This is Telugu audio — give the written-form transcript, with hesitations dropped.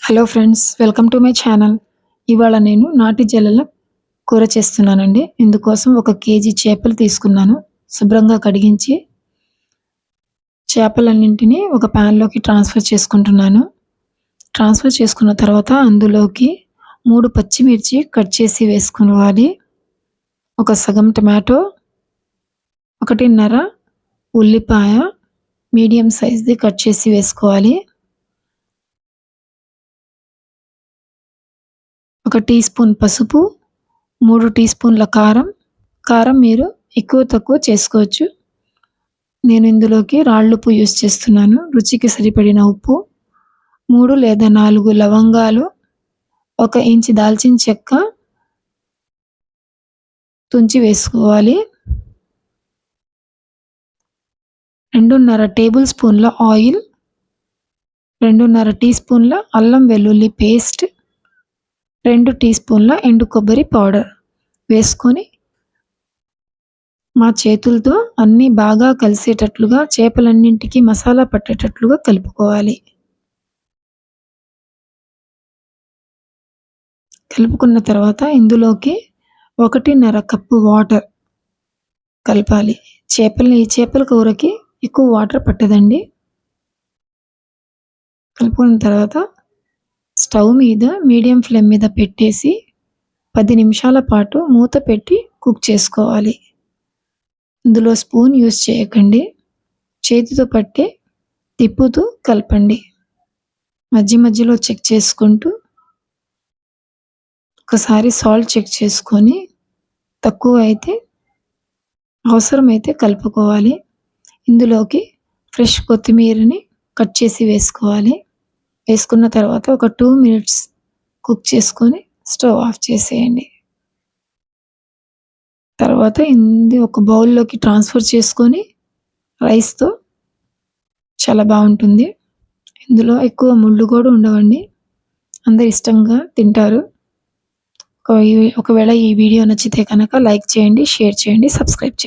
Hello friends, welcome to my channel. ఇవాళ నేను నాటి జల్లల కూర చేస్తున్నానండి. ఇందుకోసం 1 కేజీ చేపలు తీసుకున్నాను. శుభ్రంగా కడిగించి చేపలన్నింటినీ ఒక ప్యాన్‌లోకి ట్రాన్స్‌ఫర్ చేసుకుంటున్నాను. ట్రాన్స్‌ఫర్ చేసుకున్న తర్వాత అందులోకి 3 పచ్చిమిర్చి కట్ చేసి వేసుకోవాలి. ఒక సగం టమాటో, 1.5 ఉల్లిపాయ మీడియం సైజ్‌ది కట్ చేసి వేసుకోవాలి. 1 టీ స్పూన్ పసుపు, 3 టీ స్పూన్ల కారం. కారం మీరు ఎక్కువ తక్కువ చేసుకోవచ్చు. నేను ఇందులోకి రాళ్ళుప్పు యూజ్ చేస్తున్నాను. రుచికి సరిపడిన ఉప్పు, 3 లేదా 4 లవంగాలు, 1 ఇంచు దాల్చిన చెక్క తుంచి వేసుకోవాలి. 2.5 టేబుల్ స్పూన్ల ఆయిల్, 2.5 టీ స్పూన్ల అల్లం వెల్లుల్లి పేస్ట్, 2 టీ స్పూన్ల ఎండు కొబ్బరి పౌడర్ వేసుకొని మా చేతులతో అన్నీ బాగా కలిసేటట్లుగా చేపలన్నింటికి మసాలా పట్టేటట్లుగా కలుపుకోవాలి. కలుపుకున్న తర్వాత ఇందులోకి 1.5 కప్పు వాటర్ కలపాలి. ఈ చేపల కూరకి ఎక్కువ వాటర్ పట్టదండి. కలుపుకున్న తర్వాత స్టవ్ మీద మీడియం ఫ్లేమ్ మీద పెట్టేసి 10 నిమిషాల పాటు మూత పెట్టి కుక్ చేసుకోవాలి. ఇందులో స్పూన్ యూజ్ చేయకండి. చేతితో పట్టి తిప్పుతూ కలపండి. మధ్యలో చెక్ చేసుకుంటూ ఒకసారి సాల్ట్ చెక్ చేసుకొని తక్కువ అయితే అవసరమైతే కలుపుకోవాలి. ఇందులోకి ఫ్రెష్ కొత్తిమీరని కట్ చేసి వేసుకోవాలి. వేసుకున్న తర్వాత ఒక 2 మినిట్స్ కుక్ చేసుకొని స్టవ్ ఆఫ్ చేసేయండి. తర్వాత ఒక బౌల్‌లోకి ట్రాన్స్‌ఫర్ చేసుకొని రైస్‌తో చాలా బావుంటుంది. ఇందులో ఎక్కువ ముళ్ళు కూడా ఉండవండి. అందరూ ఇష్టంగా తింటారు. ఒకవేళ ఈ వీడియో నచ్చితే కనుక లైక్ చేయండి, షేర్ చేయండి, సబ్స్క్రైబ్ చేయండి.